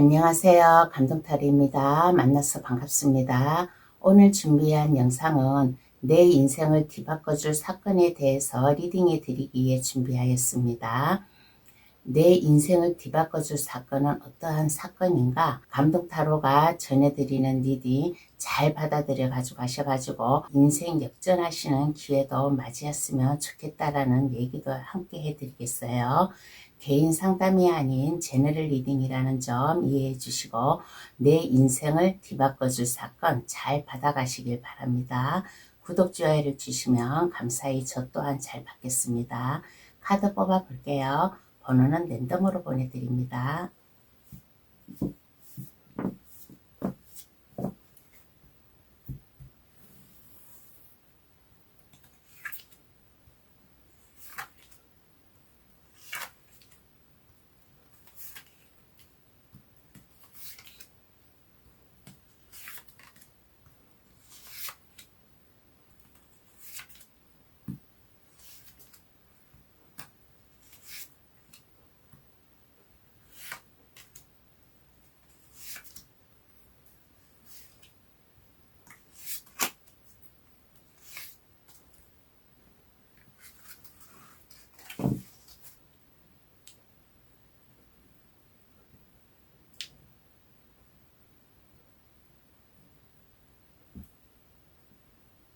안녕하세요. 감동탈입니다. 만나서 반갑습니다. 오늘 준비한 영상은 내 인생을 뒤바꿔줄 사건에 대해서 리딩해 드리기 위해 준비하였습니다. 내 인생을 뒤바꿔줄 사건은 어떠한 사건인가? 감동타로가 전해드리는 리딩 잘 받아들여 가지고 인생 역전하시는 기회도 맞이했으면 좋겠다라는 얘기도 함께 해드리겠어요. 개인 상담이 아닌 제너럴 리딩이라는 점 이해해 주시고 내 인생을 뒤바꿔줄 사건 잘 받아가시길 바랍니다. 구독, 좋아요를 주시면 감사히 저 또한 잘 받겠습니다. 카드 뽑아 볼게요. 번호는 랜덤으로 보내드립니다.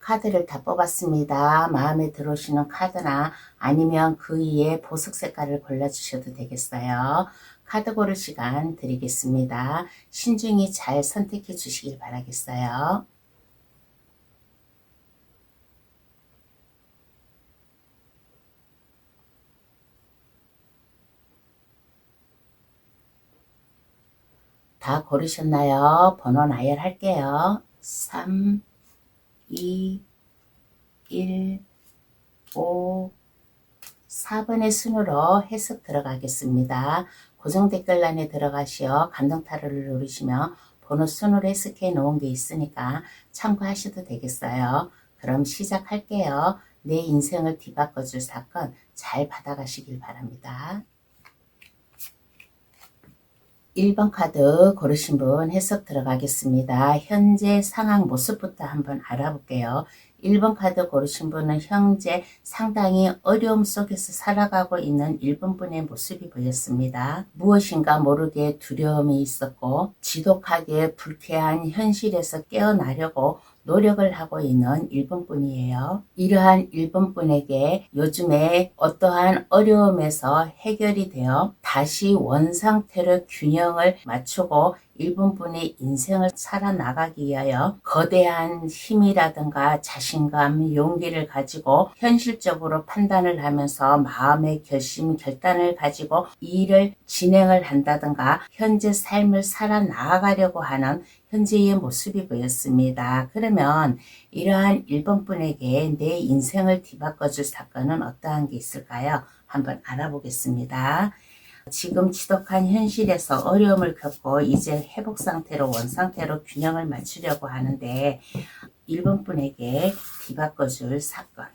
카드를 다 뽑았습니다. 마음에 들어오시는 카드나 아니면 그 위에 보석 색깔을 골라주셔도 되겠어요. 카드 고를 시간 드리겠습니다. 신중히 잘 선택해 주시길 바라겠어요. 다 고르셨나요? 번호 나열할게요. 3, 2, 1, 5, 4번의 순으로 해석 들어가겠습니다. 고정 댓글란에 들어가시어 감동타로를 누르시면 번호 순으로 해석해 놓은 게 있으니까 참고하셔도 되겠어요. 그럼 시작할게요. 내 인생을 뒤바꿔줄 사건 잘 받아가시길 바랍니다. 1번 카드 고르신 분 해석 들어가겠습니다. 현재 상황 모습부터 한번 알아볼게요. 1번 카드 고르신 분은 현재 상당히 어려움 속에서 살아가고 있는 1번 분의 모습이 보였습니다. 무엇인가 모르게 두려움이 있었고 지독하게 불쾌한 현실에서 깨어나려고 노력을 하고 있는 1번 분이에요. 이러한 1번 분에게 요즘에 어떠한 어려움에서 해결이 되어 다시 원상태로 균형을 맞추고 1번 분의 인생을 살아나가기 위하여 거대한 힘이라든가 자신감, 용기를 가지고 현실적으로 판단을 하면서 마음의 결심, 결단을 가지고 이 일을 진행을 한다든가 현재 삶을 살아나가려고 하는 현재의 모습이 보였습니다. 그러면 이러한 1번 분에게 내 인생을 뒤바꿔줄 사건은 어떠한 게 있을까요? 한번 알아보겠습니다. 지금 지독한 현실에서 어려움을 겪고 이제 회복 상태로 원상태로 균형을 맞추려고 하는데 1번 분에게 뒤바꿔줄 사건.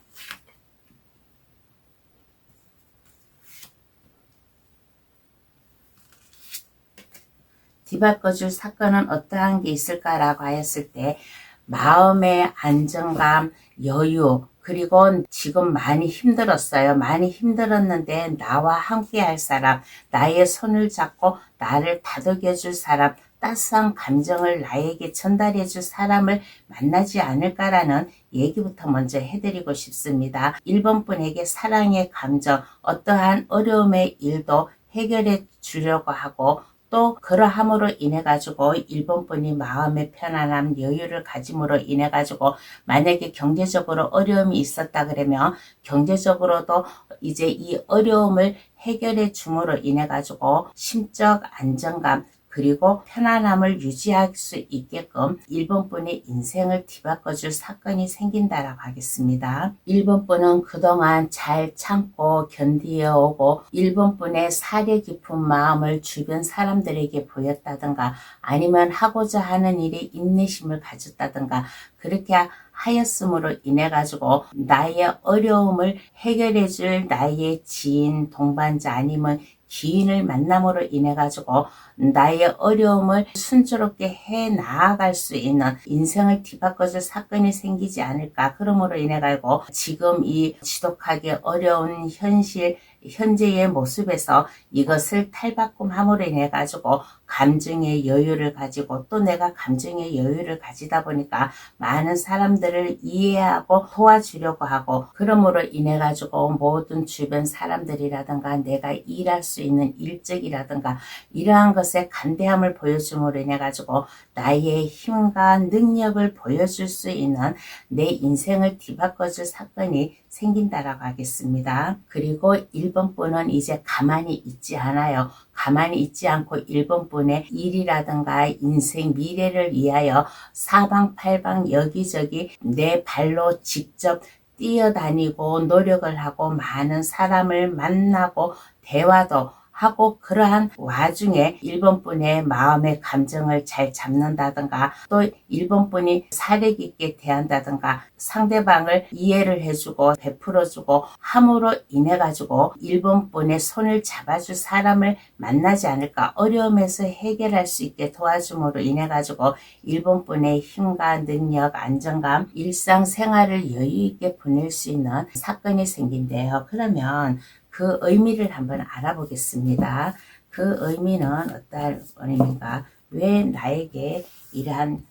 뒤바꿔줄 사건은 어떠한 게 있을까라고 하였을 때 마음의 안정감, 여유, 그리고 지금 많이 힘들었어요. 많이 힘들었는데 나와 함께 할 사람, 나의 손을 잡고 나를 다독여 줄 사람, 따스한 감정을 나에게 전달해 줄 사람을 만나지 않을까라는 얘기부터 먼저 해드리고 싶습니다. 1번 분에게 사랑의 감정, 어떠한 어려움의 일도 해결해 주려고 하고 또 그러함으로 인해 가지고 1번 분이 마음의 편안함, 여유를 가짐으로 인해 가지고 만약에 경제적으로 어려움이 있었다 그러면 경제적으로도 이제 이 어려움을 해결해 줌으로 인해 가지고 심적 안정감 그리고 편안함을 유지할 수 있게끔 1번 분의 인생을 뒤바꿔줄 사건이 생긴다라고 하겠습니다. 1번 분은 그동안 잘 참고 견디어오고 1번 분의 사려 깊은 마음을 주변 사람들에게 보였다든가 아니면 하고자 하는 일에 인내심을 가졌다든가 그렇게 하였음으로 인해 가지고 나의 어려움을 해결해 줄 나의 지인, 동반자 아니면 기인을 만남으로 인해 가지고 나의 어려움을 순조롭게 해 나아갈 수 있는 인생을 뒤바꿔줄 사건이 생기지 않을까. 그러므로 인해 가지고 지금 이 지독하게 어려운 현재의 모습에서 이것을 탈바꿈함으로 인해 가지고 감정의 여유를 가지고, 또 내가 감정의 여유를 가지다 보니까 많은 사람들을 이해하고 도와주려고 하고, 그러므로 인해 가지고 모든 주변 사람들이라든가 내가 일할 수 있는 일적이라든가 이러한 것에 간대함을 보여줌으로 인해 가지고 나의 힘과 능력을 보여줄 수 있는 내 인생을 뒤바꿔줄 사건이 생긴다라고 하겠습니다. 그리고 1번 분은 이제 가만히 있지 않아요. 가만히 있지 않고 1번 분의 일이라든가 인생 미래를 위하여 사방팔방 여기저기 내 발로 직접 뛰어다니고 노력을 하고 많은 사람을 만나고 대화도 하고, 그러한 와중에 1번 분의 마음의 감정을 잘 잡는다든가, 또 1번 분이 사력 있게 대한다든가 상대방을 이해를 해주고 베풀어주고 함으로 인해 가지고 1번 분의 손을 잡아줄 사람을 만나지 않을까. 어려움에서 해결할 수 있게 도와줌으로 인해 가지고 1번 분의 힘과 능력, 안정감, 일상생활을 여유 있게 보낼 수 있는 사건이 생긴대요. 그러면 그 의미를 한번 알아보겠습니다. 그 의미는 어떠한 의미인가? 왜 나에게 이러한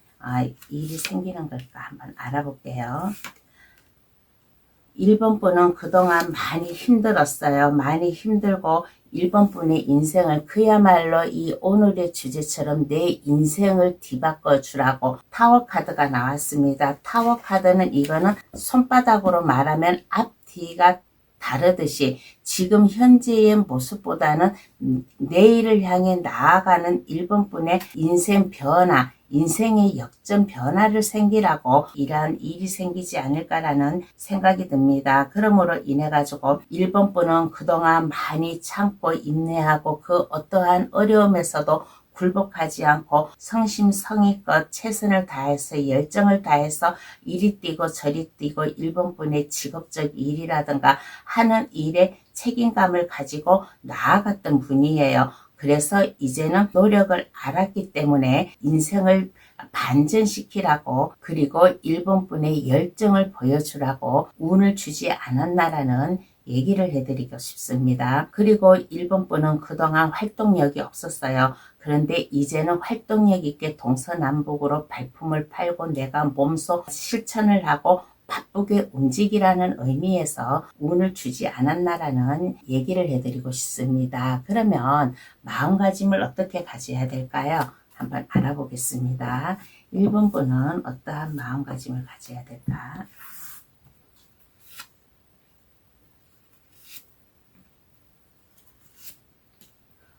일이 생기는 걸까? 한번 알아볼게요. 1번 분은 그동안 많이 힘들었어요. 많이 힘들고 1번 분의 인생을 그야말로 이 오늘의 주제처럼 내 인생을 뒤바꿔 주라고 타워 카드가 나왔습니다. 타워 카드는 이거는 손바닥으로 말하면 앞뒤가 다르듯이 지금 현재의 모습보다는 내일을 향해 나아가는 1번 분의 인생 변화, 인생의 역전 변화를 생기라고 이러한 일이 생기지 않을까라는 생각이 듭니다. 그러므로 인해 가지고 1번 분은 그동안 많이 참고 인내하고 그 어떠한 어려움에서도 굴복하지 않고 성심성의껏 최선을 다해서 열정을 다해서 이리 뛰고 저리 뛰고 1번 분의 직업적 일이라든가 하는 일에 책임감을 가지고 나아갔던 분이에요. 그래서 이제는 노력을 알았기 때문에 인생을 반전시키라고, 그리고 1번 분의 열정을 보여주라고 운을 주지 않았나라는 얘기를 해드리고 싶습니다. 그리고 1번 분은 그동안 활동력이 없었어요. 그런데 이제는 활동력 있게 동서남북으로 발품을 팔고 내가 몸소 실천을 하고 바쁘게 움직이라는 의미에서 운을 주지 않았나라는 얘기를 해드리고 싶습니다. 그러면 마음가짐을 어떻게 가져야 될까요? 한번 알아보겠습니다. 1번 분은 어떠한 마음가짐을 가져야 될까?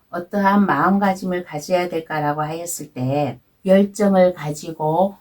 어떠한 마음가짐을 가져야 될까라고 하였을 때, 열정을 가지고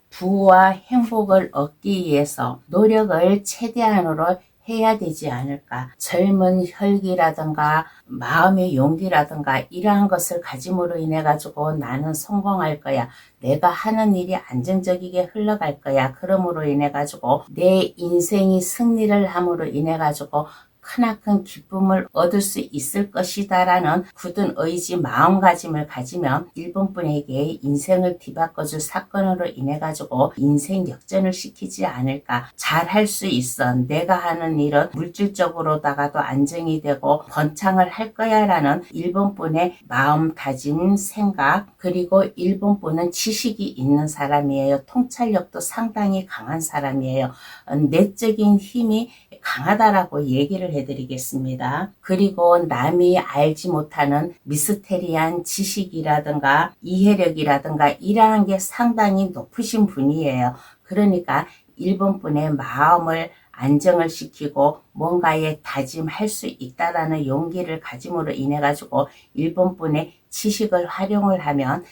부와 행복을 얻기 위해서 노력을 최대한으로 해야 되지 않을까. 젊은 혈기라든가 마음의 용기라든가 이러한 것을 가짐으로 인해 가지고 나는 성공할 거야. 내가 하는 일이 안정적이게 흘러갈 거야. 그러므로 인해 가지고 내 인생이 승리를 함으로 인해 가지고 크나큰 기쁨을 얻을 수 있을 것이다 라는 굳은 의지, 마음가짐을 가지면 1번 분에게 인생을 뒤바꿔줄 사건으로 인해 가지고 인생 역전을 시키지 않을까. 잘할 수 있어. 내가 하는 일은 물질적으로다가도 안정이 되고 번창을 할 거야 라는 1번 분의 마음다짐, 생각, 그리고 1번 분은 지식이 있는 사람이에요. 통찰력도 상당히 강한 사람이에요. 내적인 힘이 강하다라고 얘기를 해드리겠습니다. 그리고 남이 알지 못하는 미스테리한 지식이라든가 이해력이라든가 이러한 게 상당히 높으신 분이에요. 그러니까 1번 분의 마음을 안정을 시키고 뭔가에 다짐할 수 있다라는 용기를 가짐으로 인해 가지고 1번 분의 지식을 활용을 하면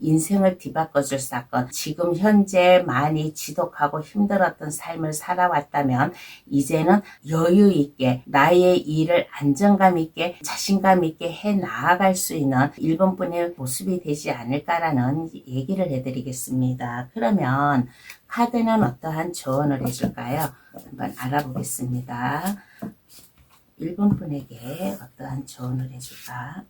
인생을 뒤바꿔줄 사건, 지금 현재 많이 지독하고 힘들었던 삶을 살아왔다면 이제는 여유 있게 나의 일을 안정감 있게 자신감 있게 해 나아갈 수 있는 1번 분의 모습이 되지 않을까라는 얘기를 해드리겠습니다. 그러면 카드는 어떠한 조언을 해줄까요? 한번 알아보겠습니다. 1번 분에게 어떠한 조언을 해줄까?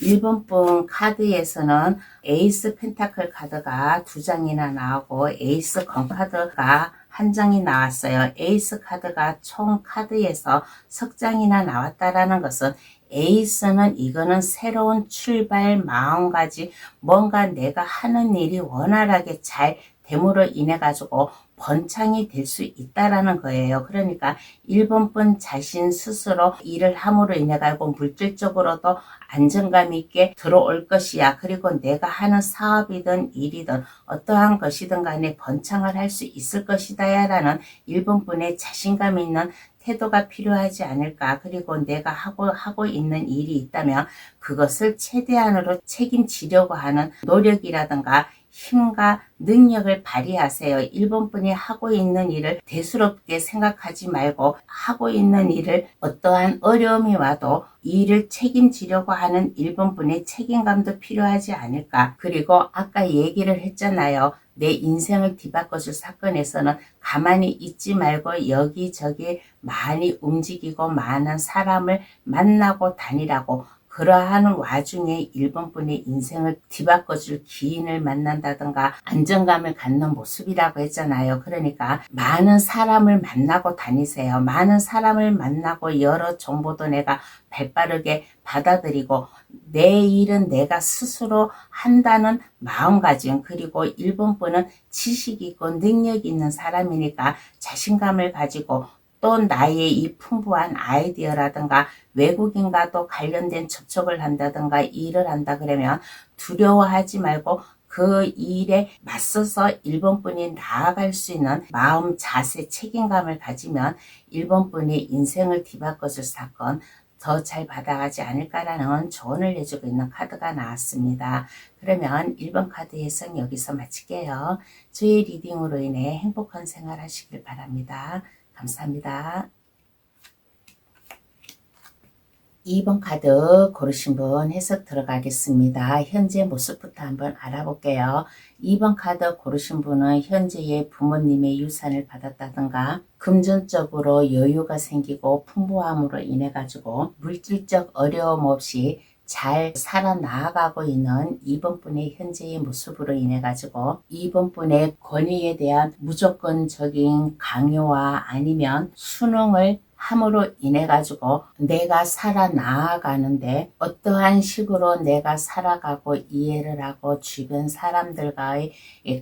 1번 분 카드에서는 에이스 펜타클 카드가 2장이나 나오고 에이스 건 카드가 1장이 나왔어요. 에이스 카드가 총 카드에서 석 장이나 나왔다라는 것은 에이스는 이거는 새로운 출발, 마음가짐, 뭔가 내가 하는 일이 원활하게 잘 됨으로 인해 가지고 번창이 될 수 있다라는 거예요. 그러니까 1번 분 자신 스스로 일을 함으로 인해 가지고 물질적으로도 안정감 있게 들어올 것이야. 그리고 내가 하는 사업이든 일이든 어떠한 것이든 간에 번창을 할 수 있을 것이다 라는 1번 분의 자신감 있는 태도가 필요하지 않을까. 그리고 내가 하고 있는 일이 있다면 그것을 최대한으로 책임지려고 하는 노력이라든가 힘과 능력을 발휘하세요. 1번 분이 하고 있는 일을 대수롭게 생각하지 말고 하고 있는 일을 어떠한 어려움이 와도 이 일을 책임지려고 하는 1번 분의 책임감도 필요하지 않을까. 그리고 아까 얘기를 했잖아요. 내 인생을 뒤바꿔줄 사건에서는 가만히 있지 말고 여기저기 많이 움직이고 많은 사람을 만나고 다니라고. 그러한 와중에 1번 분의 인생을 뒤바꿔줄 기인을 만난다든가 안정감을 갖는 모습이라고 했잖아요. 그러니까 많은 사람을 만나고 다니세요. 많은 사람을 만나고 여러 정보도 내가 발빠르게 받아들이고 내 일은 내가 스스로 한다는 마음가짐. 그리고 1번 분은 지식 있고 능력 있는 사람이니까 자신감을 가지고 또 나의 이 풍부한 아이디어라든가 외국인과도 관련된 접촉을 한다든가 일을 한다 그러면 두려워하지 말고 그 일에 맞서서 1번 분이 나아갈 수 있는 마음, 자세, 책임감을 가지면 1번 분이 인생을 뒤바꿔줄 사건 더 잘 받아가지 않을까라는 조언을 해주고 있는 카드가 나왔습니다. 그러면 1번 카드 해석 여기서 마칠게요. 저의 리딩으로 인해 행복한 생활 하시길 바랍니다. 감사합니다. 2번 카드 고르신 분 해석 들어가겠습니다. 현재 모습부터 한번 알아볼게요. 2번 카드 고르신 분은 현재의 부모님의 유산을 받았다든가 금전적으로 여유가 생기고 풍부함으로 인해 가지고 물질적 어려움 없이 잘 살아나가고 있는 2번 분의 현재의 모습으로 인해 가지고 2번 분의 권위에 대한 무조건적인 강요와 아니면 순응을 함으로 인해 가지고 내가 살아나가는데 어떠한 식으로 내가 살아가고 이해를 하고 주변 사람들과의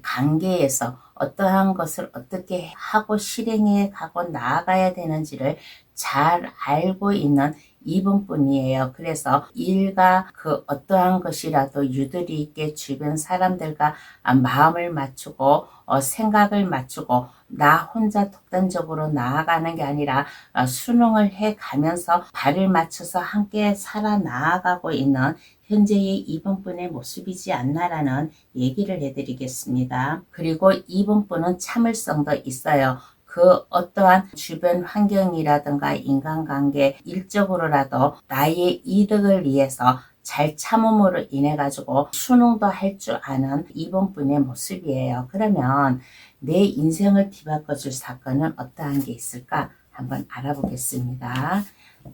관계에서 어떠한 것을 어떻게 하고 실행해 가고 나아가야 되는지를 잘 알고 있는 2번 분이에요. 그래서 일과 그 어떠한 것이라도 유도리 있게 주변 사람들과 마음을 맞추고 생각을 맞추고 나 혼자 독단적으로 나아가는 게 아니라 순응을 해 가면서 발을 맞춰서 함께 살아나가고 있는 현재의 2번 분의 모습이지 않나라는 얘기를 해드리겠습니다. 그리고 2번 분은 참을성도 있어요. 그 어떠한 주변 환경이라든가 인간관계 일적으로라도 나의 이득을 위해서 잘 참음으로 인해 가지고 순응도 할 줄 아는 2번 분의 모습이에요. 그러면 내 인생을 뒤바꿔줄 사건은 어떠한 게 있을까? 한번 알아보겠습니다.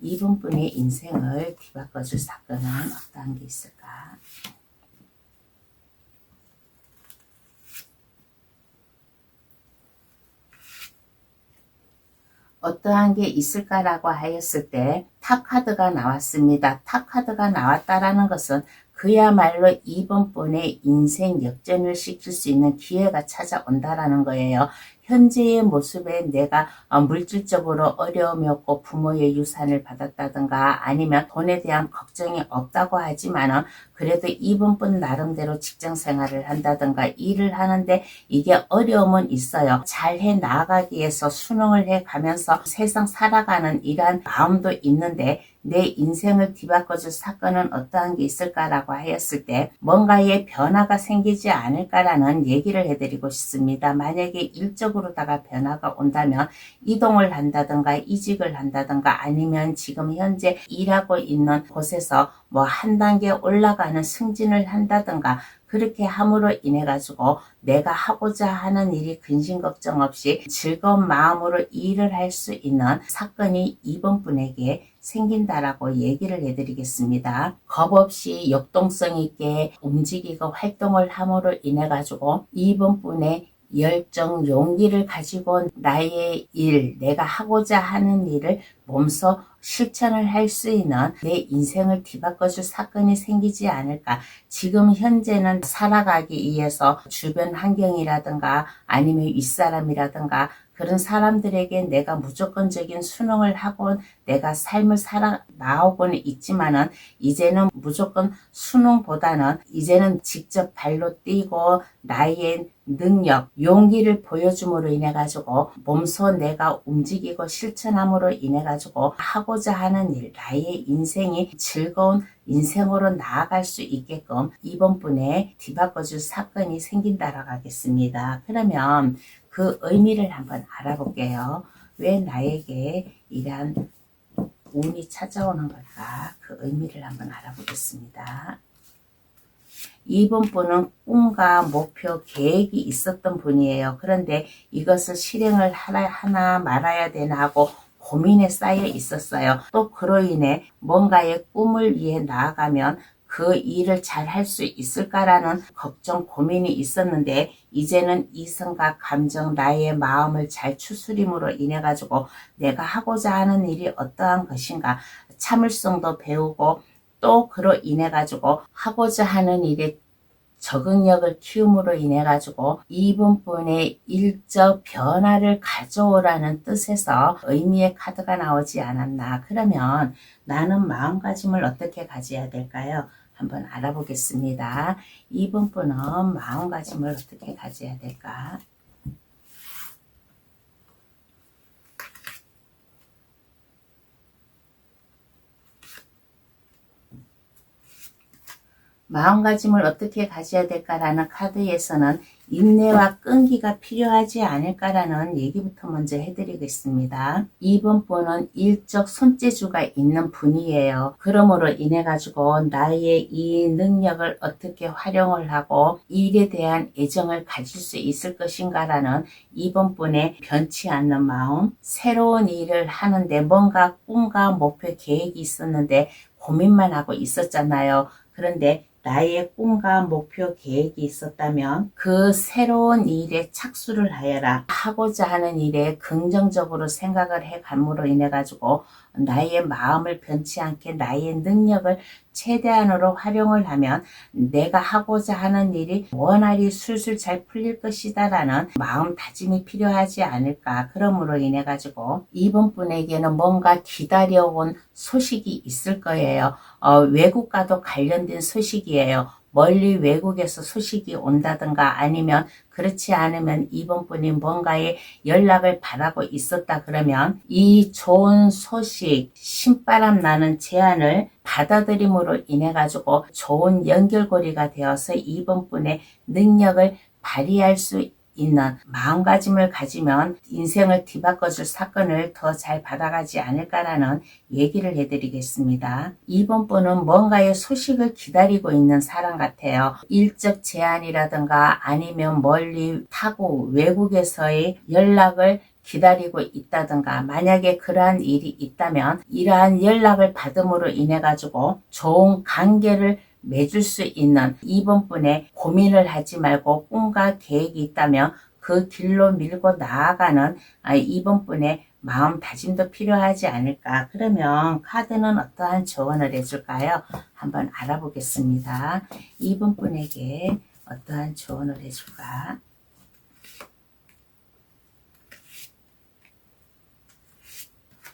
2번 분의 인생을 뒤바꿔줄 사건은 어떠한 게 있을까? 어떠한 게 있을까라고 하였을 때 탑카드가 나왔습니다. 탑카드가 나왔다라는 것은 그야말로 2번 분의 인생 역전을 시킬 수 있는 기회가 찾아온다라는 거예요. 현재의 모습에 내가 물질적으로 어려움이 없고 부모의 유산을 받았다든가 아니면 돈에 대한 걱정이 없다고 하지만은 그래도 2번 분 나름대로 직장 생활을 한다든가 일을 하는데 이게 어려움은 있어요. 잘해 나가기 위해서 순응을 해 가면서 세상 살아가는 이러한 마음도 있는데 내 인생을 뒤바꿔줄 사건은 어떠한 게 있을까라고 하였을 때 뭔가의 변화가 생기지 않을까라는 얘기를 해드리고 싶습니다. 만약에 일적으로다가 변화가 온다면 이동을 한다든가 이직을 한다든가 아니면 지금 현재 일하고 있는 곳에서 뭐 한 단계 올라가는 승진을 한다든가 그렇게 함으로 인해 가지고 내가 하고자 하는 일이 근심 걱정 없이 즐거운 마음으로 일을 할 수 있는 사건이 이번 분에게 생긴다라고 얘기를 해드리겠습니다. 겁 없이 역동성 있게 움직이고 활동을 함으로 인해 가지고 이번 분의 열정, 용기를 가지고 나의 일, 내가 하고자 하는 일을 몸소 실천을 할 수 있는 내 인생을 뒤바꿔줄 사건이 생기지 않을까. 지금 현재는 살아가기 위해서 주변 환경이라든가 아니면 윗사람이라든가 그런 사람들에게 내가 무조건적인 순응을 하고 내가 삶을 살아 나오고는 있지만은 이제는 무조건 순응보다는 이제는 직접 발로 뛰고 나의 능력, 용기를 보여줌으로 인해 가지고 몸소 내가 움직이고 실천함으로 인해 가지고 하고자 하는 일, 나의 인생이 즐거운 인생으로 나아갈 수 있게끔 이번 분에 뒤바꿔줄 사건이 생긴다라고 하겠습니다. 그러면 그 의미를 한번 알아볼게요. 왜 나에게 이러한 운이 찾아오는 걸까? 그 의미를 한번 알아보겠습니다. 이번 분은 꿈과 목표, 계획이 있었던 분이에요. 그런데 이것을 실행을 하나 말아야 되나 하고 고민에 쌓여 있었어요. 또 그로 인해 뭔가의 꿈을 위해 나아가면 그 일을 잘 할 수 있을까라는 걱정, 고민이 있었는데 이제는 이성과 감정, 나의 마음을 잘 추스림으로 인해 가지고 내가 하고자 하는 일이 어떠한 것인가 참을성도 배우고 또 그로 인해 가지고 하고자 하는 일에 적응력을 키움으로 인해 가지고 이번 분의 일적 변화를 가져오라는 뜻에서 의미의 카드가 나오지 않았나. 그러면 나는 마음가짐을 어떻게 가져야 될까요? 한번 알아보겠습니다. 이번 분은 마음가짐을 어떻게 가져야 될까? 마음가짐을 어떻게 가져야 될까라는 카드에서는 인내와 끈기가 필요하지 않을까라는 얘기부터 먼저 해드리겠습니다. 이번 분은 일적 손재주가 있는 분이에요. 그러므로 인해 가지고 나의 이 능력을 어떻게 활용을 하고 일에 대한 애정을 가질 수 있을 것인가라는 이번 분의 변치 않는 마음, 새로운 일을 하는데 뭔가 꿈과 목표 계획이 있었는데 고민만 하고 있었잖아요. 그런데 나의 꿈과 목표 계획이 있었다면 그 새로운 일에 착수를 하여라. 하고자 하는 일에 긍정적으로 생각을 해감으로 인해 가지고 나의 마음을 변치 않게 나의 능력을 최대한으로 활용을 하면 내가 하고자 하는 일이 원활히 술술 잘 풀릴 것이다 라는 마음다짐이 필요하지 않을까. 그러므로 인해 가지고 이번 분에게는 뭔가 기다려온 소식이 있을 거예요. 외국과도 관련된 소식이에요. 멀리 외국에서 소식이 온다든가 아니면 그렇지 않으면 이번 분이 뭔가의 연락을 바라고 있었다 그러면 이 좋은 소식, 신바람 나는 제안을 받아들임으로 인해 가지고 좋은 연결고리가 되어서 이번 분의 능력을 발휘할 수 있는 마음가짐을 가지면 인생을 뒤바꿔줄 사건을 더 잘 받아가지 않을까라는 얘기를 해드리겠습니다. 이번 분은 뭔가의 소식을 기다리고 있는 사람 같아요. 일적 제안이라든가 아니면 멀리 타고 외국에서의 연락을 기다리고 있다든가 만약에 그러한 일이 있다면 이러한 연락을 받음으로 인해 가지고 좋은 관계를 맺을 수 있는 이번 분의 고민을 하지 말고 꿈과 계획이 있다면 그 길로 밀고 나아가는 이번 분의 마음다짐도 필요하지 않을까. 그러면 카드는 어떠한 조언을 해줄까요? 한번 알아보겠습니다. 이번 분에게 어떠한 조언을 해줄까?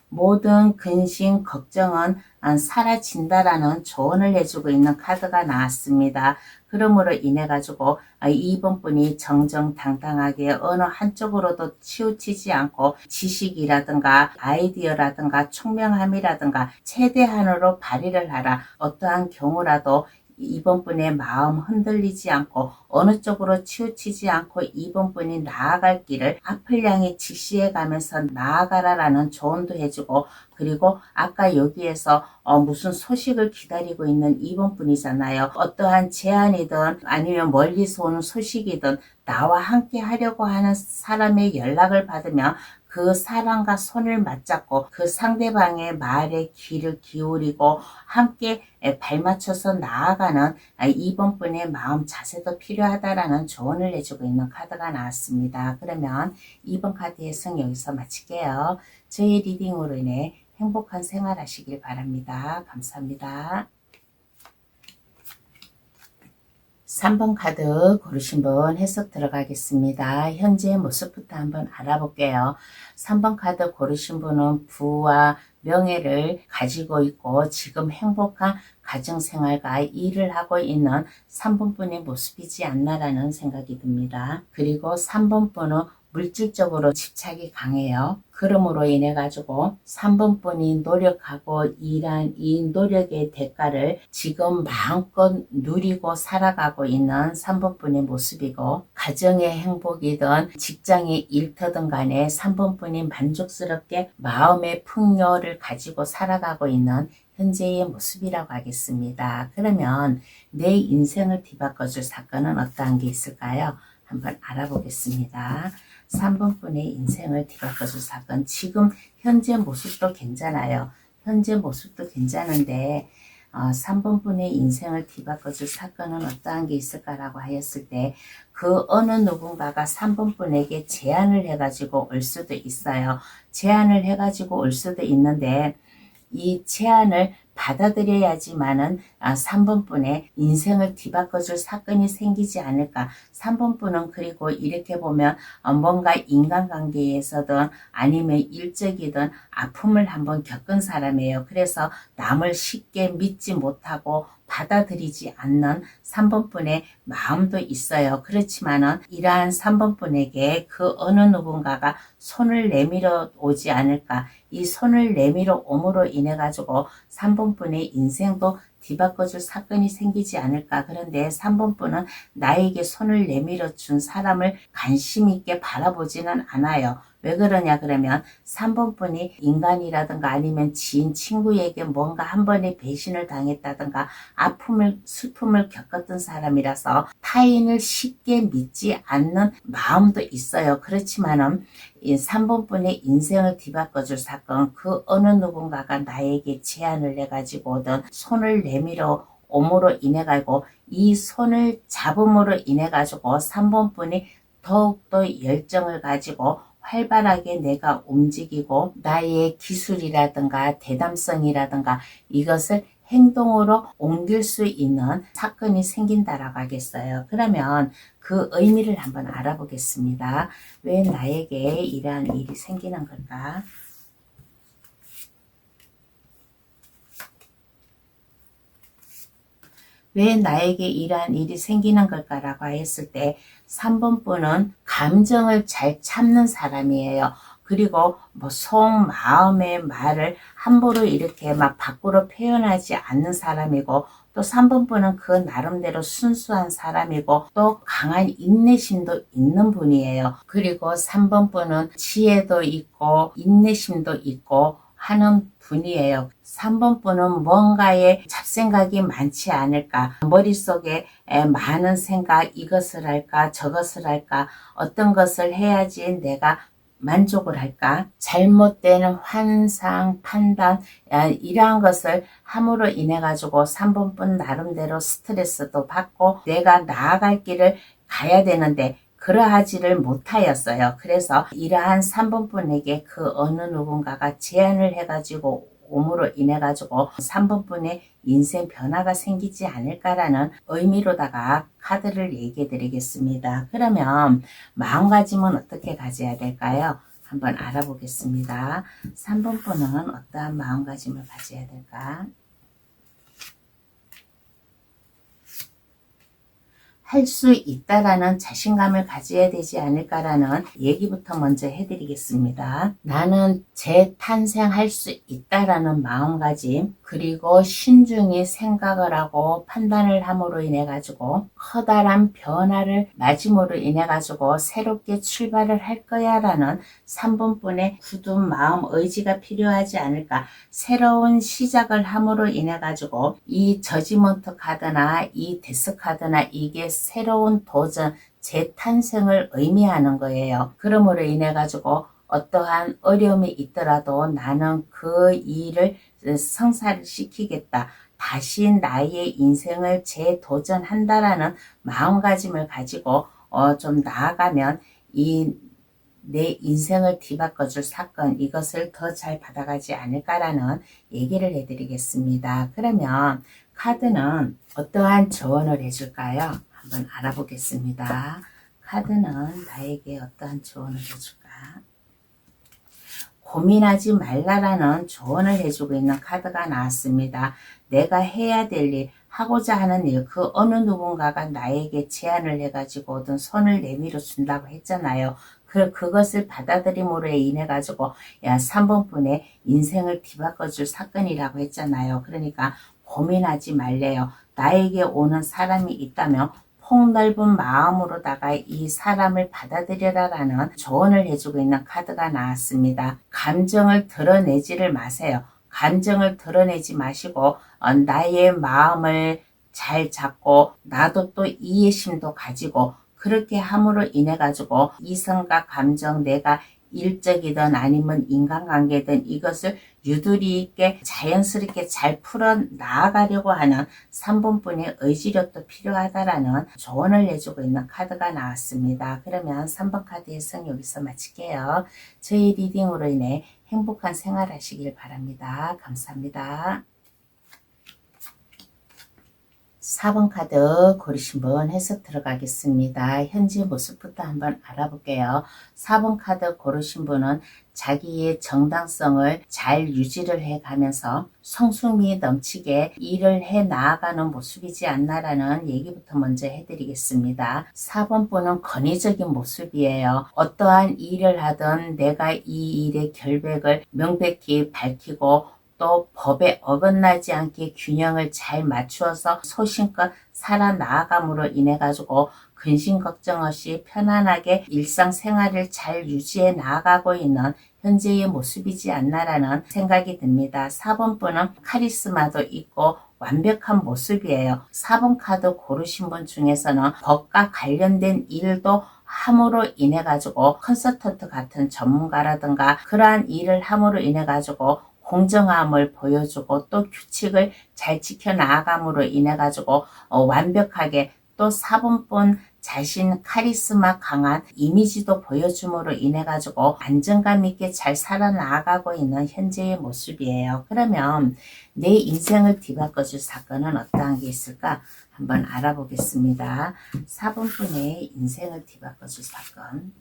모든 근심, 걱정은 사라진다라는 조언을 해주고 있는 카드가 나왔습니다. 그러므로 인해 가지고 이번 분이 정정당당하게 어느 한쪽으로도 치우치지 않고 지식이라든가 아이디어라든가 총명함이라든가 최대한으로 발휘를 하라. 어떠한 경우라도 이번 분의 마음 흔들리지 않고 어느 쪽으로 치우치지 않고 이번 분이 나아갈 길을 앞을 향해 지시해 가면서 나아가라라는 조언도 해주고, 그리고 아까 여기에서 무슨 소식을 기다리고 있는 이번 분이잖아요. 어떠한 제안이든 아니면 멀리서 오는 소식이든 나와 함께 하려고 하는 사람의 연락을 받으면 그 사람과 손을 맞잡고 그 상대방의 말에 귀를 기울이고 함께 발맞춰서 나아가는 이번 분의 마음 자세도 필요하다라는 조언을 해주고 있는 카드가 나왔습니다. 그러면 2번 카드 해석 여기서 마칠게요. 저희 리딩으로 인해 행복한 생활 하시길 바랍니다. 감사합니다. 3번 카드 고르신 분 해석 들어가겠습니다. 현재 모습부터 한번 알아볼게요. 3번 카드 고르신 분은 부와 명예를 가지고 있고 지금 행복한 가정생활과 일을 하고 있는 3번 분의 모습이지 않나라는 생각이 듭니다. 그리고 3번 분은 물질적으로 집착이 강해요. 그러므로 인해 가지고 3번 분이 노력하고 일한 이 노력의 대가를 지금 마음껏 누리고 살아가고 있는 3번 분의 모습이고, 가정의 행복이든 직장의 일터든 간에 3번 분이 만족스럽게 마음의 풍요를 가지고 살아가고 있는 현재의 모습이라고 하겠습니다. 그러면 내 인생을 뒤바꿔줄 사건은 어떠한 게 있을까요? 한번 알아보겠습니다. 3번 분의 인생을 뒤바꿔줄 사건, 지금 현재 모습도 괜찮아요. 현재 모습도 괜찮은데 3번 분의 인생을 뒤바꿔줄 사건은 어떠한 게 있을까라고 하였을 때, 그 어느 누군가가 3번 분에게 제안을 해가지고 올 수도 있어요. 제안을 해가지고 올 수도 있는데 이 제안을 받아들여야지만은 3번 분의 인생을 뒤바꿔줄 사건이 생기지 않을까. 3번 분은 그리고 이렇게 보면 뭔가 인간관계에서든 아니면 일적이든 아픔을 한번 겪은 사람이에요. 그래서 남을 쉽게 믿지 못하고 받아들이지 않는 3번 분의 마음도 있어요. 그렇지만은 이러한 3번 분에게 그 어느 누군가가 손을 내밀어 오지 않을까. 이 손을 내밀어 옴으로 인해 가지고 3번 분의 인생도 뒤바꿔줄 사건이 생기지 않을까. 그런데 3번 분은 나에게 손을 내밀어 준 사람을 관심 있게 바라보지는 않아요. 왜 그러냐 그러면 3번 분이 인간이라든가 아니면 지인 친구에게 뭔가 한 번의 배신을 당했다든가 아픔을 슬픔을 겪었던 사람이라서 타인을 쉽게 믿지 않는 마음도 있어요. 그렇지만은 이 3번 분의 인생을 뒤바꿔줄 사건, 그 어느 누군가가 나에게 제안을 해가지고 오든 손을 내밀어 옴으로 인해 가지고 이 손을 잡음으로 인해 가지고 3번 분이 더욱더 열정을 가지고 활발하게 내가 움직이고 나의 기술이라든가 대담성이라든가 이것을 행동으로 옮길 수 있는 사건이 생긴다라고 하겠어요. 그러면 그 의미를 한번 알아보겠습니다. 왜 나에게 이러한 일이 생기는 걸까? 왜 나에게 이러한 일이 생기는 걸까라고 했을 때 3번 분은 감정을 잘 참는 사람이에요. 그리고 뭐 속마음의 말을 함부로 이렇게 막 밖으로 표현하지 않는 사람이고, 또 3번 분은 그 나름대로 순수한 사람이고 또 강한 인내심도 있는 분이에요. 그리고 3번 분은 지혜도 있고 인내심도 있고 하는 분이에요. 3번 분은 뭔가에 잡생각이 많지 않을까. 머릿속에 많은 생각, 이것을 할까 저것을 할까, 어떤 것을 해야지 내가 만족을 할까, 잘못된 환상, 판단 이러한 것을 함으로 인해 가지고 3번 분 나름대로 스트레스도 받고 내가 나아갈 길을 가야 되는데 그러하지를 못하였어요. 그래서 이러한 3번 분에게 그 어느 누군가가 제안을 해가지고 옴으로 인해 가지고 3번 분의 인생 변화가 생기지 않을까라는 의미로다가 카드를 얘기해 드리겠습니다. 그러면 마음가짐은 어떻게 가져야 될까요? 한번 알아보겠습니다. 3번 분은 어떠한 마음가짐을 가져야 될까? 할 수 있다라는 자신감을 가져야 되지 않을까라는 얘기부터 먼저 해드리겠습니다. 나는 재탄생할 수 있다라는 마음가짐, 그리고 신중히 생각을 하고 판단을 함으로 인해 가지고 커다란 변화를 맞음으로 인해 가지고 새롭게 출발을 할 거야 라는 3번분의 굳은 마음 의지가 필요하지 않을까. 새로운 시작을 함으로 인해 가지고 이 저지먼트 카드나 이 데스 카드나 이게 새로운 도전, 재탄생을 의미하는 거예요. 그러므로 인해 가지고 어떠한 어려움이 있더라도 나는 그 일을 성사를 시키겠다. 다시 나의 인생을 재도전한다라는 마음가짐을 가지고 좀 나아가면 내 인생을 뒤바꿔줄 사건, 이것을 더 잘 받아가지 않을까라는 얘기를 해드리겠습니다. 그러면 카드는 어떠한 조언을 해줄까요? 한번 알아보겠습니다. 카드는 나에게 어떠한 조언을 해줄까? 고민하지 말라라는 조언을 해주고 있는 카드가 나왔습니다. 내가 해야 될 일, 하고자 하는 일, 그 어느 누군가가 나에게 제안을 해가지고든 손을 내밀어 준다고 했잖아요. 그것을 받아들임으로 인해 가지고 3번분의 인생을 뒤바꿔줄 사건이라고 했잖아요. 그러니까 고민하지 말래요. 나에게 오는 사람이 있다면 폭넓은 마음으로다가 이 사람을 받아들여라라는 조언을 해주고 있는 카드가 나왔습니다. 감정을 드러내지를 마세요. 감정을 드러내지 마시고 나의 마음을 잘 잡고 나도 또 이해심도 가지고 그렇게 함으로 인해 가지고 이성과 감정, 내가 일적이든 아니면 인간관계든 이것을 유두리 있게 자연스럽게 잘 풀어 나아가려고 하는 3번분의 의지력도 필요하다라는 조언을 해주고 있는 카드가 나왔습니다. 그러면 3번 카드 해석 여기서 마칠게요. 저희 리딩으로 인해 행복한 생활 하시길 바랍니다. 감사합니다. 4번 카드 고르신 분 해석 들어가겠습니다. 현재 모습부터 한번 알아볼게요. 4번 카드 고르신 분은 자기의 정당성을 잘 유지를 해가면서 성숙미 넘치게 일을 해 나아가는 모습이지 않나라는 얘기부터 먼저 해드리겠습니다. 4번 분은 권위적인 모습이에요. 어떠한 일을 하든 내가 이 일의 결백을 명백히 밝히고 또 법에 어긋나지 않게 균형을 잘 맞추어서 소신껏 살아나아감으로 인해 가지고 근심 걱정 없이 편안하게 일상생활을 잘 유지해 나아가고 있는 현재의 모습이지 않나라는 생각이 듭니다. 4번분은 카리스마도 있고 완벽한 모습이에요. 4번 카드 고르신 분 중에서는 법과 관련된 일도 함으로 인해 가지고 컨설턴트 같은 전문가라든가 그러한 일을 함으로 인해 가지고 공정함을 보여주고 또 규칙을 잘 지켜나감으로 인해 가지고 완벽하게 또 4번분 자신 카리스마 강한 이미지도 보여줌으로 인해 가지고 안정감 있게 잘 살아나가고 있는 현재의 모습이에요. 그러면 내 인생을 뒤바꿔줄 사건은 어떠한 게 있을까? 한번 알아보겠습니다. 4번분의 인생을 뒤바꿔줄 사건.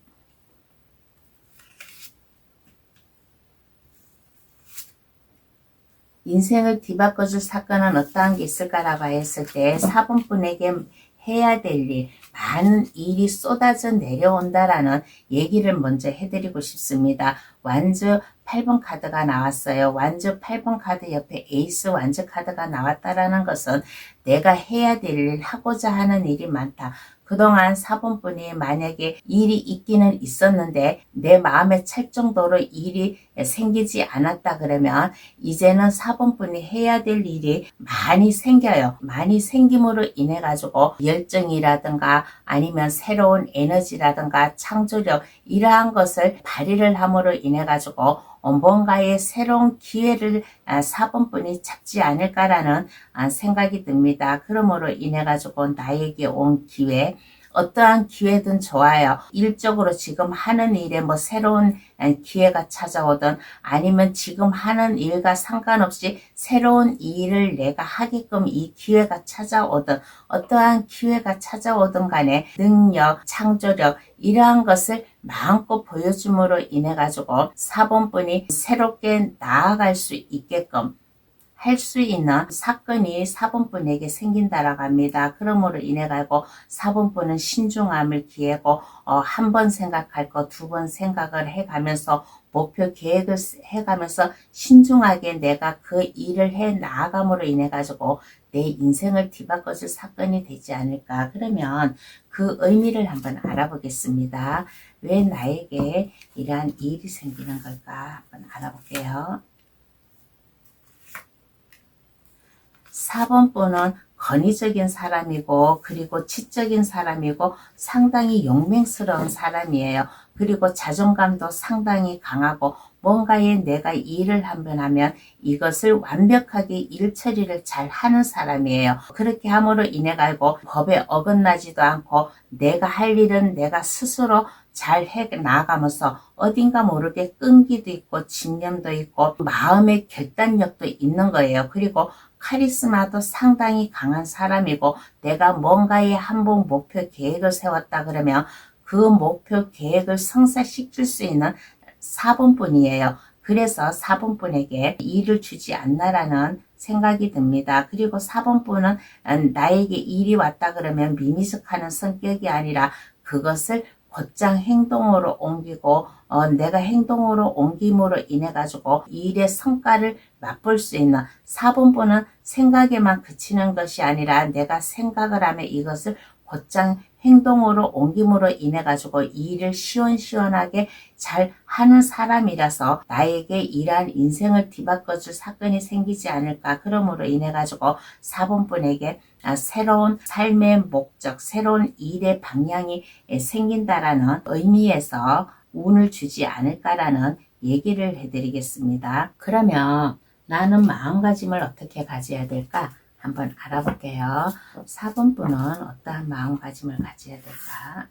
인생을 뒤바꿔줄 사건은 어떠한 게 있을까라고 했을 때 4번분에게 해야 될 일, 많은 일이 쏟아져 내려온다라는 얘기를 먼저 해드리고 싶습니다. 완주 8번 카드가 나왔어요. 완주 8번 카드 옆에 에이스 완주 카드가 나왔다라는 것은 내가 해야 될 일, 하고자 하는 일이 많다. 그동안 4번분이 만약에 일이 있기는 있었는데 내 마음에 찰 정도로 일이 생기지 않았다 그러면 이제는 4번분이 해야 될 일이 많이 생겨요. 많이 생김으로 인해 가지고 열정이라든가 아니면 새로운 에너지라든가 창조력 이러한 것을 발휘를 함으로 인해 가지고 뭔가의 새로운 기회를 4번분이 잡지 않을까라는 생각이 듭니다. 그러므로 인해 가지고 나에게 온 기회, 어떠한 기회든 좋아요. 일적으로 지금 하는 일에 뭐 새로운 기회가 찾아오든 아니면 지금 하는 일과 상관없이 새로운 일을 내가 하게끔 이 기회가 찾아오든 어떠한 기회가 찾아오든 간에 능력, 창조력 이러한 것을 마음껏 보여줌으로 인해 가지고 4번분이 새롭게 나아갈 수 있게끔 할 수 있는 사건이 4번분에게 생긴다라고 합니다. 그러므로 인해 가지고 4번분은 신중함을 기하고 한 번 생각할 거 두 번 생각을 해가면서 목표 계획을 해가면서 신중하게 내가 그 일을 해 나아감으로 인해 가지고 내 인생을 뒤바꿔줄 사건이 되지 않을까. 그러면 그 의미를 한번 알아보겠습니다. 왜 나에게 이러한 일이 생기는 걸까 한번 알아볼게요. 4번분은 권위적인 사람이고 그리고 지적인 사람이고 상당히 용맹스러운 사람이에요. 그리고 자존감도 상당히 강하고 뭔가에 내가 일을 한번 하면 이것을 완벽하게 일 처리를 잘 하는 사람이에요. 그렇게 함으로 인해 가지고 법에 어긋나지도 않고 내가 할 일은 내가 스스로 잘 해 나가면서 어딘가 모르게 끈기도 있고 집념도 있고 마음의 결단력도 있는 거예요. 그리고 카리스마도 상당히 강한 사람이고 내가 뭔가에 한번 목표 계획을 세웠다 그러면 그 목표 계획을 성사시킬 수 있는 4번분이에요. 그래서 4번분에게 일을 주지 않나라는 생각이 듭니다. 그리고 4번분은 나에게 일이 왔다 그러면 미미숙하는 성격이 아니라 그것을 곧장 행동으로 옮기고 내가 행동으로 옮김으로 인해 가지고 일의 성과를 맛볼 수 있는 4번분은 생각에만 그치는 것이 아니라 내가 생각을 하면 이것을 곧장 행동으로 옮김으로 인해 가지고 일을 시원시원하게 잘 하는 사람이라서 나에게 이러한 인생을 뒤바꿔줄 사건이 생기지 않을까. 그러므로 인해 가지고 4번분에게 새로운 삶의 목적, 새로운 일의 방향이 생긴다라는 의미에서 운을 주지 않을까라는 얘기를 해드리겠습니다. 그러면 나는 마음가짐을 어떻게 가져야 될까? 한번 알아볼게요. 4번분은 어떠한 마음가짐을 가져야 될까?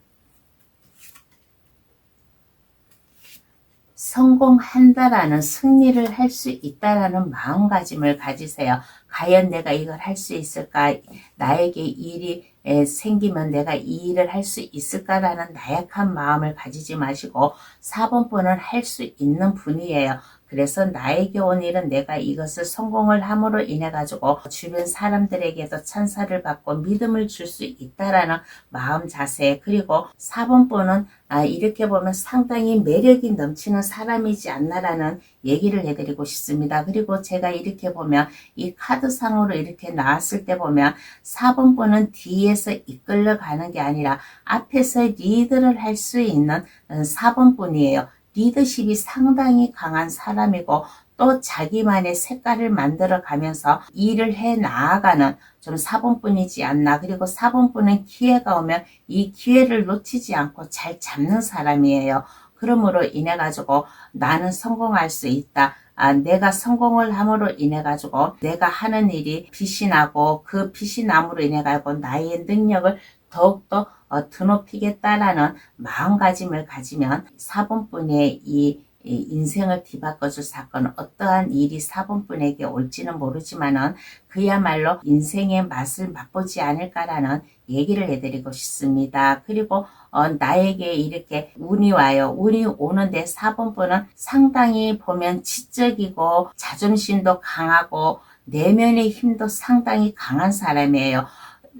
성공한다라는 승리를 할 수 있다라는 마음가짐을 가지세요. 과연 내가 이걸 할 수 있을까? 나에게 일이 생기면 내가 이 일을 할 수 있을까라는 나약한 마음을 가지지 마시고 4번분은 할 수 있는 분이에요. 그래서 나에게 온 일은 내가 이것을 성공을 함으로 인해 가지고 주변 사람들에게도 찬사를 받고 믿음을 줄 수 있다라는 마음 자세. 그리고 4번분은 이렇게 보면 상당히 매력이 넘치는 사람이지 않나라는 얘기를 해드리고 싶습니다. 그리고 제가 이렇게 보면 이 카드상으로 이렇게 나왔을 때 보면 4번분은 뒤에서 이끌려가는 게 아니라 앞에서 리드를 할 수 있는 4번분이에요. 리더십이 상당히 강한 사람이고 또 자기만의 색깔을 만들어 가면서 일을 해 나아가는 좀 4번분이지 않나. 그리고 4번분은 기회가 오면 이 기회를 놓치지 않고 잘 잡는 사람이에요. 그러므로 인해 가지고 나는 성공할 수 있다. 내가 성공을 함으로 인해 가지고 내가 하는 일이 빛이 나고 그 빛이 남으로 인해 가지고 나의 능력을 더욱더 드높이겠다라는 마음가짐을 가지면 4번분의 이 인생을 뒤바꿔줄 사건, 어떠한 일이 4번분에게 올지는 모르지만은 그야말로 인생의 맛을 맛보지 않을까라는 얘기를 해드리고 싶습니다. 그리고 나에게 이렇게 운이 와요. 운이 오는데 4번분은 상당히 보면 지적이고 자존심도 강하고 내면의 힘도 상당히 강한 사람이에요.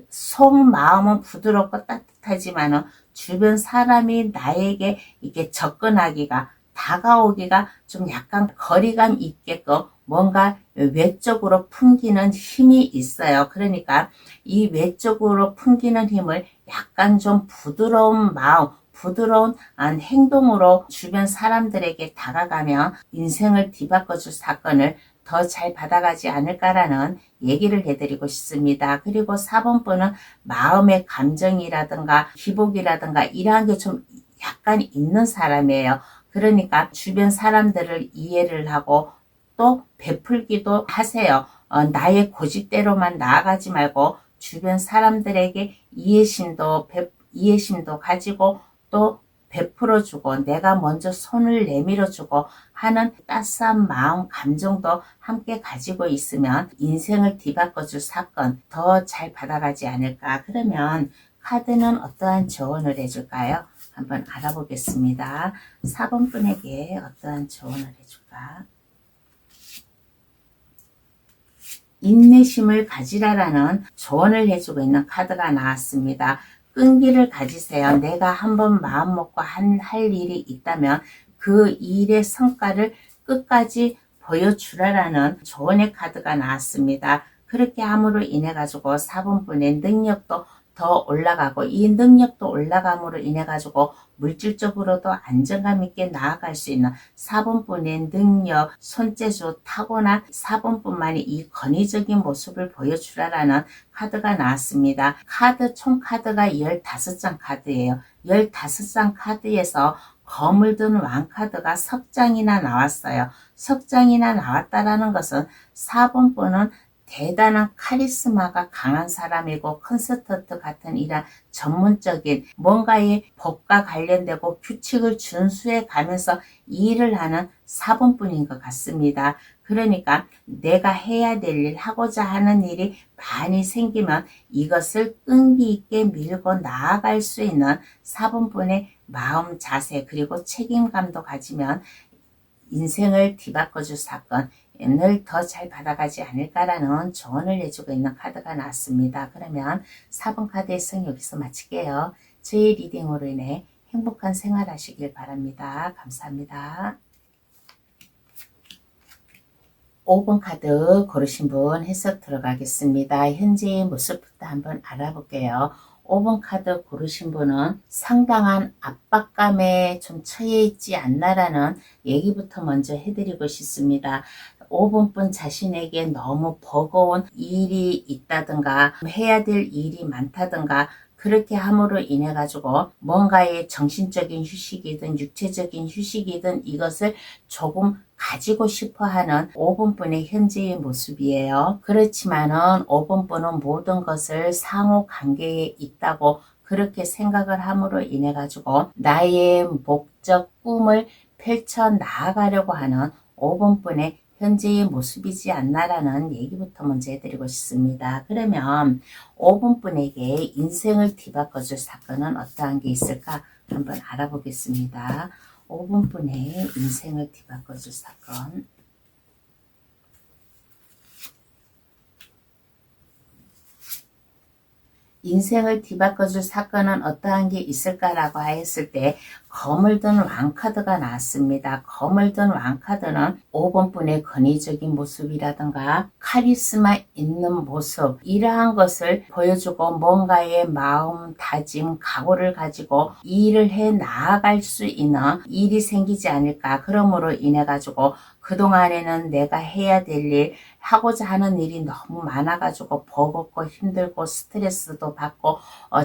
속마음은 부드럽고 따뜻하지만은 주변 사람이 나에게 이게 접근하기가 다가오기가 좀 약간 거리감 있게끔 뭔가 외적으로 풍기는 힘이 있어요. 그러니까 이 외적으로 풍기는 힘을 약간 좀 부드러운 마음, 부드러운 행동으로 주변 사람들에게 다가가면 인생을 뒤바꿔줄 사건을 더 잘 받아가지 않을까라는 얘기를 해드리고 싶습니다. 그리고 4번분은 마음의 감정이라든가 기복이라든가 이러한 게 좀 약간 있는 사람이에요. 그러니까 주변 사람들을 이해를 하고 또 베풀기도 하세요. 나의 고집대로만 나아가지 말고 주변 사람들에게 이해심도 이해심도 가지고 또 베풀어주고 내가 먼저 손을 내밀어주고 하는 따스한 마음 감정도 함께 가지고 있으면 인생을 뒤바꿔줄 사건 더 잘 받아가지 않을까. 그러면 카드는 어떠한 조언을 해줄까요? 한번 알아보겠습니다. 4번 분에게 어떠한 조언을 해줄까? 인내심을 가지라라는 조언을 해주고 있는 카드가 나왔습니다. 끈기를 가지세요. 내가 한번 마음 먹고 할 일이 있다면 그 일의 성과를 끝까지 보여주라라는 조언의 카드가 나왔습니다. 그렇게 함으로 인해 가지고 4번 분의 능력도 더 올라가고 이 능력도 올라감으로 인해 가지고 물질적으로도 안정감 있게 나아갈 수 있는 4번분의 능력, 손재주, 타고난 4번뿐만이 이 권위적인 모습을 보여주라라는 카드가 나왔습니다. 총 카드가 15장 카드예요. 15장 카드에서 검을 든 왕카드가 석장이나 나왔어요. 석장이나 나왔다라는 것은 4번분은 대단한 카리스마가 강한 사람이고 컨설턴트 같은 이런 전문적인 뭔가의 법과 관련되고 규칙을 준수해 가면서 일을 하는 4번뿐인 것 같습니다. 그러니까 내가 해야 될 일, 하고자 하는 일이 많이 생기면 이것을 끈기 있게 밀고 나아갈 수 있는 4번뿐의 마음, 자세 그리고 책임감도 가지면 인생을 뒤바꿔줄 사건 을 더 잘 받아가지 않을까라는 조언을 해주고 있는 카드가 나왔습니다. 그러면 4번 카드의 성 여기서 마칠게요. 저희 리딩으로 인해 행복한 생활 하시길 바랍니다. 감사합니다. 5번 카드 고르신 분 해석 들어가겠습니다. 현재의 모습부터 한번 알아볼게요. 5번 카드 고르신 분은 상당한 압박감에 좀 처해 있지 않나라는 얘기부터 먼저 해드리고 싶습니다. 5번 분 자신에게 너무 버거운 일이 있다든가 해야 될 일이 많다든가 그렇게 함으로 인해 가지고 뭔가의 정신적인 휴식이든 육체적인 휴식이든 이것을 조금 가지고 싶어 하는 5번 분의 현재의 모습이에요. 그렇지만은 5번 분은 모든 것을 상호 관계에 있다고 그렇게 생각을 함으로 인해 가지고 나의 목적, 꿈을 펼쳐 나아가려고 하는 5번 분의 현재의 모습이지 않나라는 얘기부터 먼저 해드리고 싶습니다. 그러면 5번 분에게 인생을 뒤바꿔줄 사건은 어떠한 게 있을까 한번 알아보겠습니다. 5번 분의 인생을 뒤바꿔줄 사건. 인생을 뒤바꿔줄 사건은 어떠한 게 있을까라고 했을 때 검을 든 왕카드가 나왔습니다. 검을 든 왕카드는 5번 분의 권위적인 모습이라든가 카리스마 있는 모습 이러한 것을 보여주고 뭔가의 마음, 다짐, 각오를 가지고 일을 해 나아갈 수 있는 일이 생기지 않을까. 그러므로 인해 가지고 그동안에는 내가 해야 될 일, 하고자 하는 일이 너무 많아가지고 버겁고 힘들고 스트레스도 받고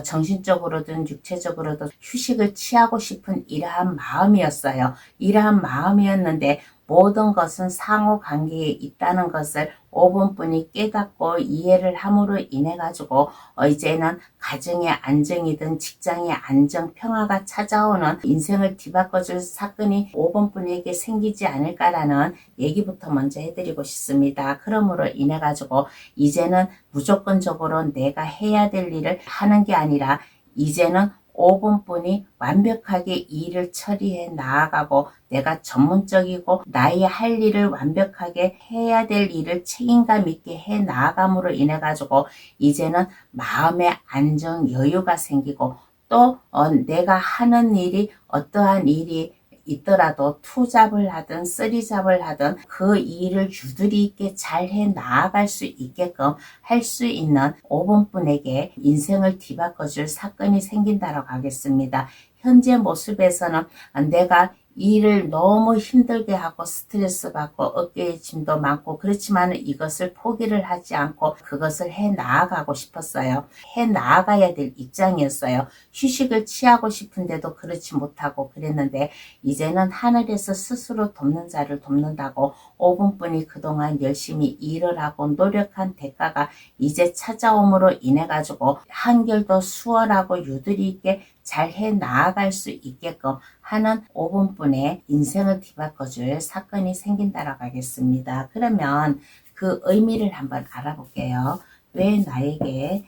정신적으로든 육체적으로든 휴식을 취하고 싶은 이러한 마음이었어요. 이러한 마음이었는데 모든 것은 상호관계에 있다는 것을 5번 분이 깨닫고 이해를 함으로 인해 가지고 이제는 가정의 안정이든 직장의 안정, 평화가 찾아오는 인생을 뒤바꿔줄 사건이 5번 분에게 생기지 않을까라는 얘기부터 먼저 해드리고 싶습니다. 그러므로 인해 가지고 이제는 무조건적으로 내가 해야 될 일을 하는 게 아니라 이제는 5번 분이 완벽하게 일을 처리해 나아가고 내가 전문적이고 나의 할 일을 완벽하게 해야 될 일을 책임감 있게 해 나아감으로 인해 가지고 이제는 마음의 안정 여유가 생기고 또 내가 하는 일이 어떠한 일이 있더라도 투잡을 하든 쓰리잡을 하든 그 일을 유두리 있게 잘 해 나아갈 수 있게끔 할 수 있는 5번 분에게 인생을 뒤바꿔줄 사건이 생긴다라고 하겠습니다. 현재 모습에서는 내가 일을 너무 힘들게 하고 스트레스 받고 어깨에 짐도 많고 그렇지만 이것을 포기를 하지 않고 그것을 해 나아가고 싶었어요. 해 나아가야 될 입장이었어요. 휴식을 취하고 싶은데도 그렇지 못하고 그랬는데 이제는 하늘에서 스스로 돕는 자를 돕는다고 5분뿐이 그동안 열심히 일을 하고 노력한 대가가 이제 찾아옴으로 인해 가지고 한결더 수월하고 유두리 있게 잘 해 나아갈 수 있게끔 하는 5분뿐의 인생을 뒤바꿔줄 사건이 생긴다라고 하겠습니다. 그러면 그 의미를 한번 알아볼게요. 왜 나에게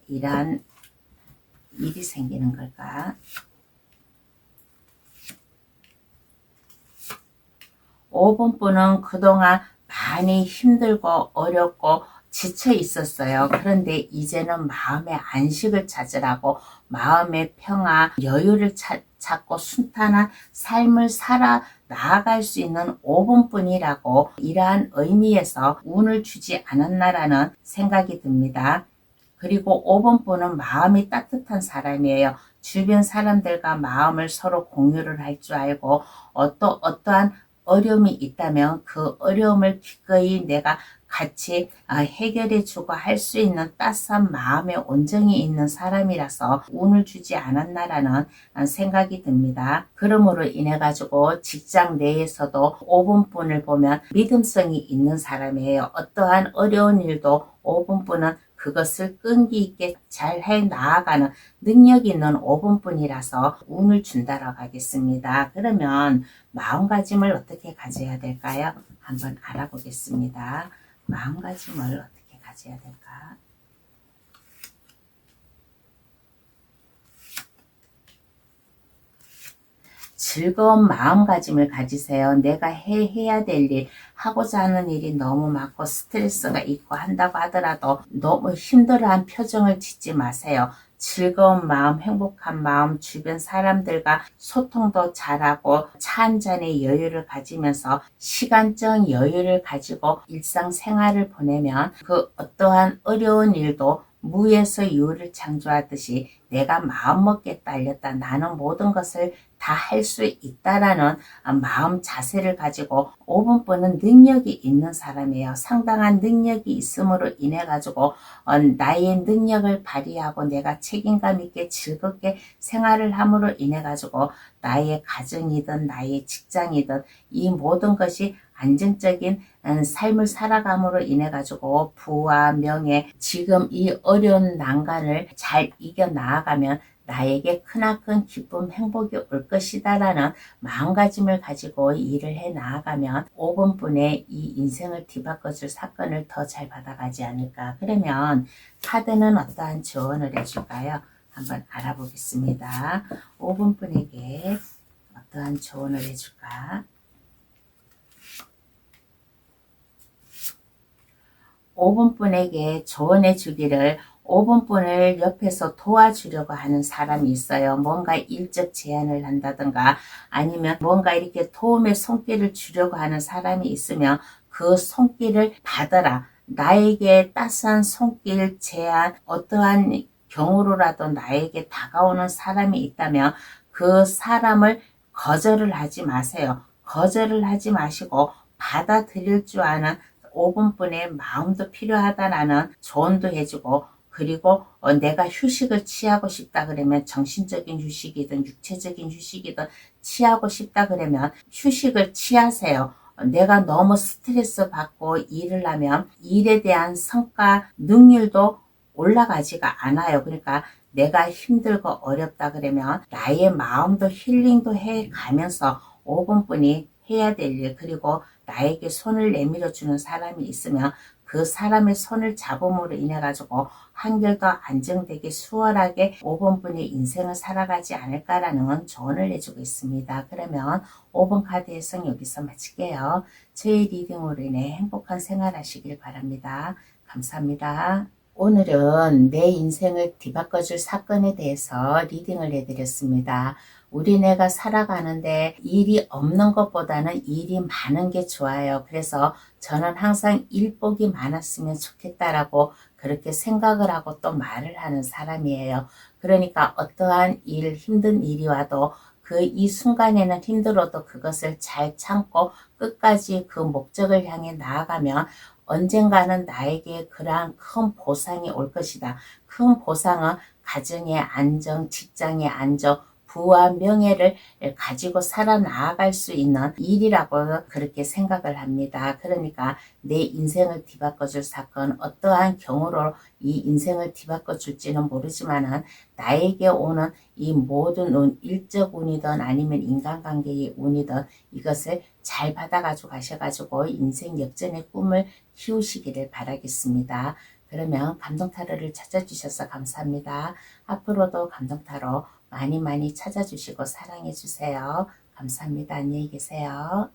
이러한 일이 생기는 걸까? 5분뿐은 그동안 많이 힘들고 어렵고 지쳐 있었어요. 그런데 이제는 마음의 안식을 찾으라고 마음의 평화, 여유를 찾고 순탄한 삶을 살아 나아갈 수 있는 5분뿐이라고 이러한 의미에서 운을 주지 않았나라는 생각이 듭니다. 그리고 5번뿐은 마음이 따뜻한 사람이에요. 주변 사람들과 마음을 서로 공유를 할 줄 알고 어떠한 어려움이 있다면 그 어려움을 기꺼이 내가 같이 해결해 주고 할 수 있는 따스한 마음의 온정이 있는 사람이라서 운을 주지 않았나라는 생각이 듭니다. 그러므로 인해 가지고 직장 내에서도 5분뿐을 보면 믿음성이 있는 사람이에요. 어떠한 어려운 일도 5분뿐은 그것을 끈기 있게 잘 해 나아가는 능력 있는 5분뿐이라서 운을 준다라고 하겠습니다. 그러면 마음가짐을 어떻게 가져야 될까요? 한번 알아보겠습니다. 마음가짐을 어떻게 가져야 될까? 즐거운 마음가짐을 가지세요. 내가 해야 될 일, 하고자 하는 일이 너무 많고 스트레스가 있고 한다고 하더라도 너무 힘들어한 표정을 짓지 마세요. 즐거운 마음, 행복한 마음, 주변 사람들과 소통도 잘하고 차 한 잔의 여유를 가지면서 시간적 여유를 가지고 일상생활을 보내면 그 어떠한 어려운 일도 무에서 유를 창조하듯이 내가 마음먹기에 딸렸다. 나는 모든 것을 다 할 수 있다라는 마음 자세를 가지고 5분뿐은 능력이 있는 사람이에요. 상당한 능력이 있음으로 인해 가지고 나의 능력을 발휘하고 내가 책임감 있게 즐겁게 생활을 함으로 인해 가지고 나의 가정이든 나의 직장이든 이 모든 것이 안정적인 삶을 살아감으로 인해 가지고 부와 명예, 지금 이 어려운 난관을 잘 이겨 나아가면 나에게 크나큰 기쁨, 행복이 올 것이다 라는 마음가짐을 가지고 일을 해 나아가면 5분뿐에 이 인생을 뒤바꿔줄 사건을 더 잘 받아가지 않을까. 그러면 카드는 어떠한 조언을 해줄까요? 한번 알아보겠습니다. 5분뿐에게 어떠한 조언을 해줄까? 5분뿐에게 조언해 주기를 5분뿐을 옆에서 도와주려고 하는 사람이 있어요. 뭔가 일적 제안을 한다든가 아니면 뭔가 이렇게 도움의 손길을 주려고 하는 사람이 있으면 그 손길을 받아라. 나에게 따스한 손길, 제안, 어떠한 경우로라도 나에게 다가오는 사람이 있다면 그 사람을 거절을 하지 마세요. 거절을 하지 마시고 받아들일 줄 아는 5분뿐의 마음도 필요하다라는 조언도 해주고 그리고 내가 휴식을 취하고 싶다 그러면 정신적인 휴식이든 육체적인 휴식이든 취하고 싶다 그러면 휴식을 취하세요. 내가 너무 스트레스 받고 일을 하면 일에 대한 성과 능률도 올라가지가 않아요. 그러니까 내가 힘들고 어렵다 그러면 나의 마음도 힐링도 해 가면서 5분뿐이 해야 될 일, 그리고 나에게 손을 내밀어 주는 사람이 있으면 그 사람의 손을 잡음으로 인해 가지고 한결 더 안정되게 수월하게 5분뿐의 인생을 살아가지 않을까라는 조언을 해주고 있습니다. 그러면 5분 카드 해석 여기서 마칠게요. 저희 리딩으로 인해 행복한 생활 하시길 바랍니다. 감사합니다. 오늘은 내 인생을 뒤바꿔줄 사건에 대해서 리딩을 해드렸습니다. 우리네가 살아가는데 일이 없는 것보다는 일이 많은 게 좋아요. 그래서 저는 항상 일복이 많았으면 좋겠다라고 그렇게 생각을 하고 또 말을 하는 사람이에요. 그러니까 어떠한 일, 힘든 일이 와도 그 이 순간에는 힘들어도 그것을 잘 참고 끝까지 그 목적을 향해 나아가면 언젠가는 나에게 그러한 큰 보상이 올 것이다. 큰 보상은 가정의 안정, 직장의 안정, 부와 명예를 가지고 살아나갈 수 있는 일이라고 그렇게 생각을 합니다. 그러니까 내 인생을 뒤바꿔줄 사건, 어떠한 경우로 이 인생을 뒤바꿔 줄지는 모르지만은 나에게 오는 이 모든 운, 일적 운이든 아니면 인간관계의 운이든 이것을 잘 받아가지고 가셔가지고 인생 역전의 꿈을 키우시기를 바라겠습니다. 그러면 감동타로를 찾아주셔서 감사합니다. 앞으로도 감동타로 많이 많이 찾아주시고 사랑해주세요. 감사합니다. 안녕히 계세요.